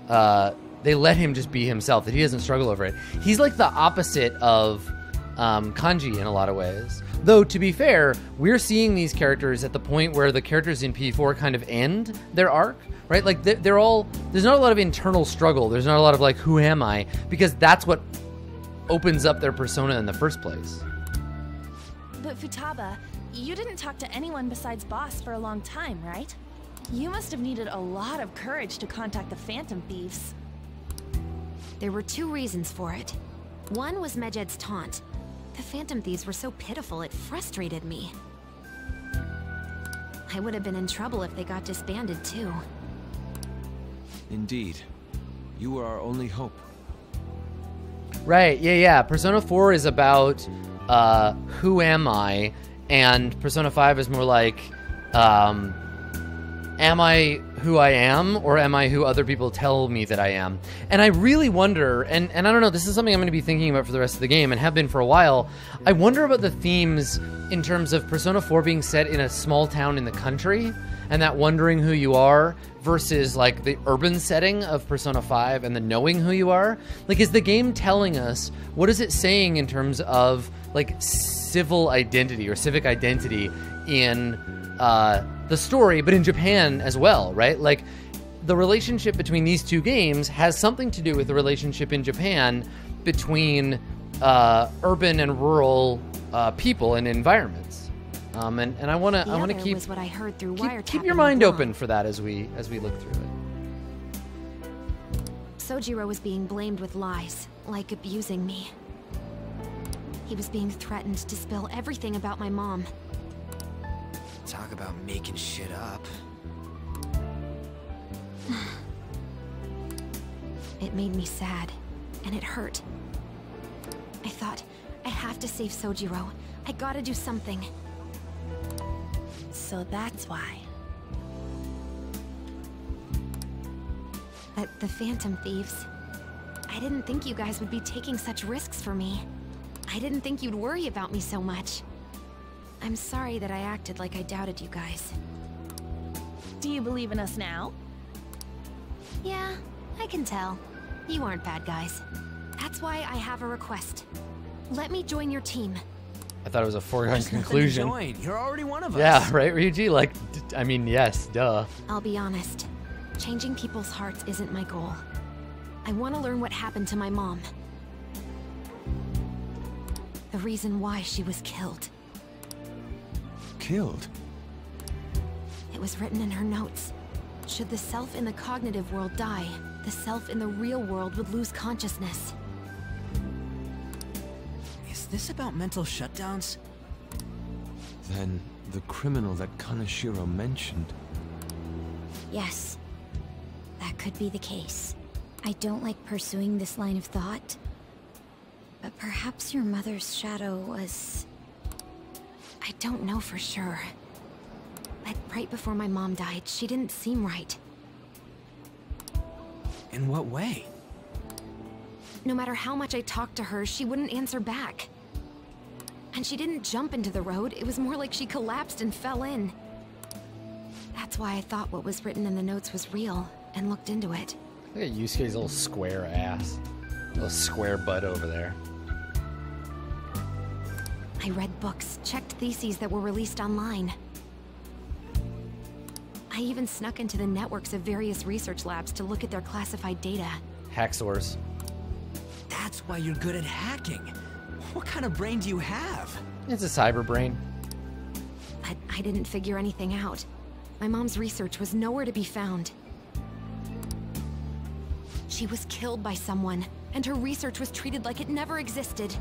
let him just be himself, that he doesn't struggle over it. He's like the opposite of Kanji in a lot of ways. Though, to be fair, we're seeing these characters at the point where the characters in P4 kind of end their arc, right? Like, they're all... There's not a lot of internal struggle. There's not a lot of, like, who am I? Because that's what opens up their persona in the first place. But Futaba, you didn't talk to anyone besides Boss for a long time, right? You must have needed a lot of courage to contact the Phantom Thieves. There were two reasons for it. One was Medjed's taunt. The Phantom Thieves were so pitiful, it frustrated me. I would have been in trouble if they got disbanded, too. Indeed. You were our only hope. Right, yeah. Persona 4 is about who am I, and Persona 5 is more like, am I who I am, or am I who other people tell me that I am? And I really wonder, and I don't know, this is something I'm going to be thinking about for the rest of the game, and have been for a while. I wonder about the themes in terms of Persona 4 being set in a small town in the country, and that wondering who you are, versus like the urban setting of Persona 5 and the knowing who you are. Like, is the game telling us, what is it saying in terms of like civil identity or civic identity in the story, but in Japan as well, right? Like, the relationship between these two games has something to do with the relationship in Japan between urban and rural people and environments. And I want to keep was what I heard through keep your mind open for that as we look through it. Sojiro was being blamed with lies, like abusing me. He was being threatened to spill everything about my mom. Talk about making shit up. It made me sad, and it hurt. I thought, I have to save Sojiro. I gotta do something. So that's why. But the Phantom Thieves... I didn't think you guys would be taking such risks for me. I didn't think you'd worry about me so much. I'm sorry that I acted like I doubted you guys. Do you believe in us now? Yeah, I can tell. You aren't bad guys. That's why I have a request. Let me join your team. I thought it was a foregone There's nothing to conclusion. join. You're already one of us. Yeah, right, Ryuji? Like, I mean, yes, duh. I'll be honest. Changing people's hearts isn't my goal. I want to learn what happened to my mom. The reason why she was killed. Killed? It was written in her notes. Should the self in the cognitive world die, the self in the real world would lose consciousness. Is this about mental shutdowns? Then the criminal that Kaneshiro mentioned. Yes, that could be the case. I don't like pursuing this line of thought, but perhaps your mother's shadow was... I don't know for sure. But right before my mom died, she didn't seem right. In what way? No matter how much I talked to her, she wouldn't answer back. And she didn't jump into the road, it was more like she collapsed and fell in. That's why I thought what was written in the notes was real, and looked into it. Look at Yusuke's little square ass. Little square butt over there. I read books, checked theses that were released online. I even snuck into the networks of various research labs to look at their classified data. Hacksaws. That's why you're good at hacking. What kind of brain do you have? It's a cyber brain. But I didn't figure anything out. My mom's research was nowhere to be found. She was killed by someone, and her research was treated like it never existed.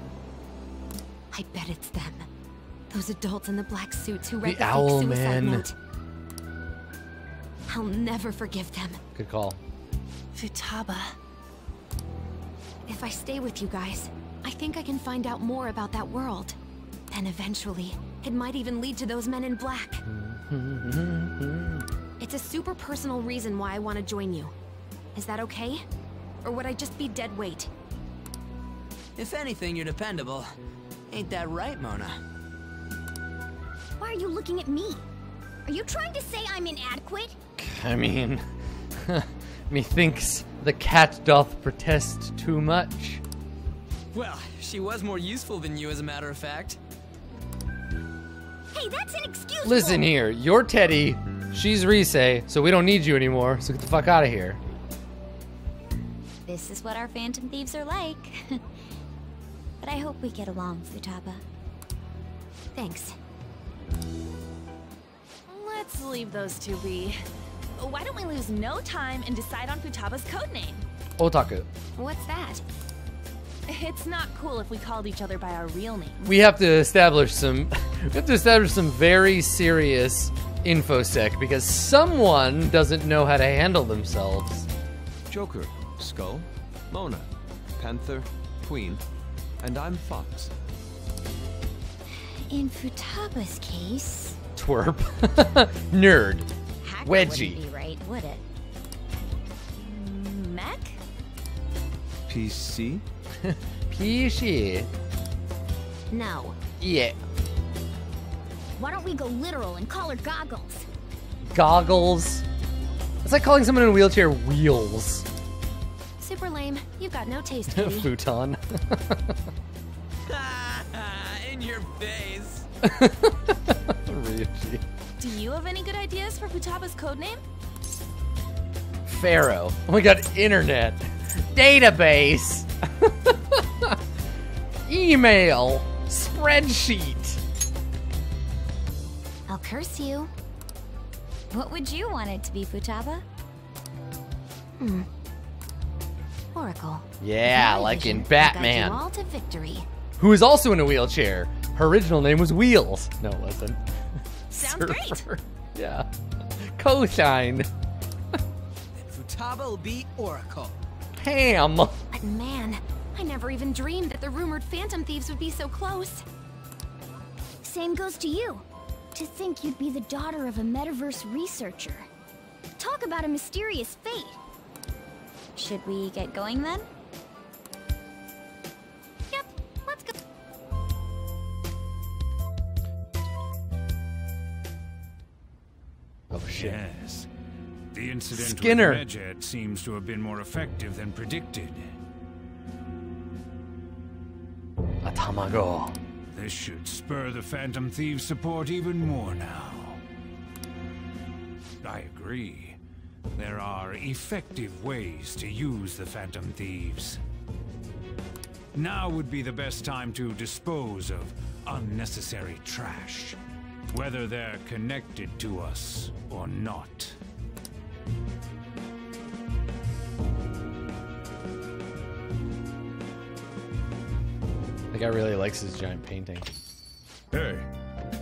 I bet it's them. Those adults in the black suits who read the fake Owl suicide Man. note. I'll never forgive them. Good call. Futaba. If I stay with you guys, I think I can find out more about that world. Then eventually, it might even lead to those men in black. It's a super personal reason why I want to join you. Is that okay? Or would I just be dead weight? If anything, you're dependable. Ain't that right, Mona? Why are you looking at me? Are you trying to say I'm inadequate? I mean, methinks the cat doth protest too much. Well, she was more useful than you, as a matter of fact. Hey, that's inexcusable! Listen here, you're Teddy, she's Rise, so we don't need you anymore, so get the fuck out of here. This is what our Phantom Thieves are like. But I hope we get along, Futaba. Thanks. Let's leave those two be. Why don't we lose no time and decide on Futaba's codename? Otaku. What's that? It's not cool if we called each other by our real name. We have to establish some very serious infosec because someone doesn't know how to handle themselves. Joker, Skull, Mona, Panther, Queen, and I'm Fox. In Futaba's case... Twerp. Nerd. Hacker Wedgie. wouldn't be right, would it? Mech? PC? PC. No. Yeah. Why don't we go literal and call her Goggles? Goggles. It's like calling someone in a wheelchair wheels. Super lame. You've got no taste, Kitty. Futon. In your face. Ryuji. Do you have any good ideas for Futaba's codename? Pharaoh. Oh my god, internet. Database. Email. Spreadsheet. I'll curse you. What would you want it to be, Futaba? Oracle. Yeah, My like in vision will guide Batman. you all to victory. Who is also in a wheelchair. Her original name was Wheels. No, it wasn't. Sounds great. Surfer. Yeah. Cosine. Futaba will be Oracle. Ham. But man, I never even dreamed that the rumored Phantom Thieves would be so close. Same goes to you. To think you'd be the daughter of a metaverse researcher. Talk about a mysterious fate. Should we get going then? Yep, let's go. Oh shit. Yes. The incident Skinner. with Medjed seems to have been more effective than predicted. A Tamago. This should spur the Phantom Thieves' support even more now. I agree. There are effective ways to use the Phantom Thieves. Now would be the best time to dispose of unnecessary trash, whether they're connected to us or not. The guy really likes his giant painting. Hey,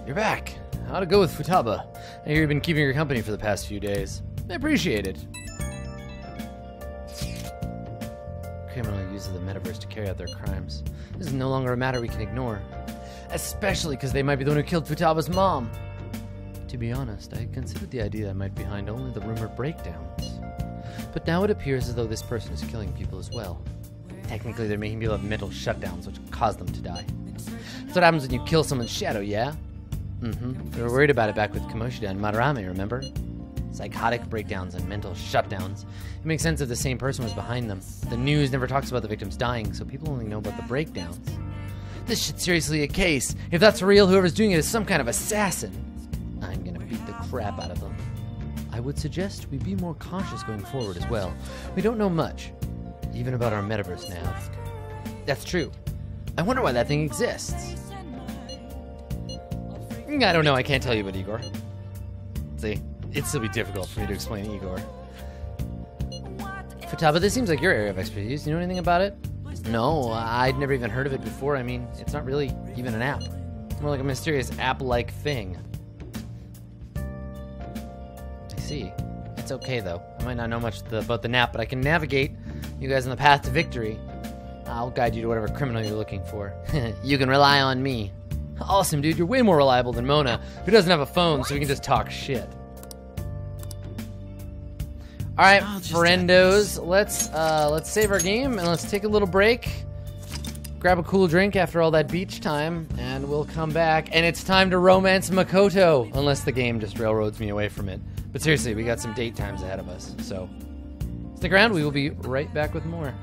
You're back. How'd it go with Futaba? I hear you've been keeping your company for the past few days. I appreciate it. Criminal uses the metaverse to carry out their crimes. This is no longer a matter we can ignore. Especially because they might be the one who killed Futaba's mom. To be honest, I had considered the idea that might be behind only the rumored breakdowns. But now it appears as though this person is killing people as well. Technically, they're making people have mental shutdowns, which cause them to die. That's what happens when you kill someone's shadow, yeah? Mm-hmm. We were worried about it back with Kamoshida and Madarame, remember? Psychotic breakdowns and mental shutdowns. It makes sense if the same person was behind them. The news never talks about the victims dying, so people only know about the breakdowns. This shit's seriously a case. If that's real, whoever's doing it is some kind of assassin. I'm gonna beat the crap out of them. I would suggest we be more cautious going forward as well. We don't know much, even about our metaverse now. That's true. I wonder why that thing exists. I don't know, I can't tell you about Igor. See, it'd still be difficult for me to explain Igor. Futaba, this seems like your area of expertise. Do you know anything about it? No, I'd never even heard of it before. I mean, it's not really even an app. It's more like a mysterious app-like thing. I see. It's okay, though. I might not know much about the nap, but I can navigate you guys on the path to victory. I'll guide you to whatever criminal you're looking for. You can rely on me. Awesome, dude. You're way more reliable than Mona, who doesn't have a phone, so we can just talk shit. All right, friendos. Let's save our game and let's take a little break. Grab a cool drink after all that beach time, and we'll come back. And it's time to romance Makoto, unless the game just railroads me away from it. But seriously, we got some date times ahead of us, so stick around. We will be right back with more.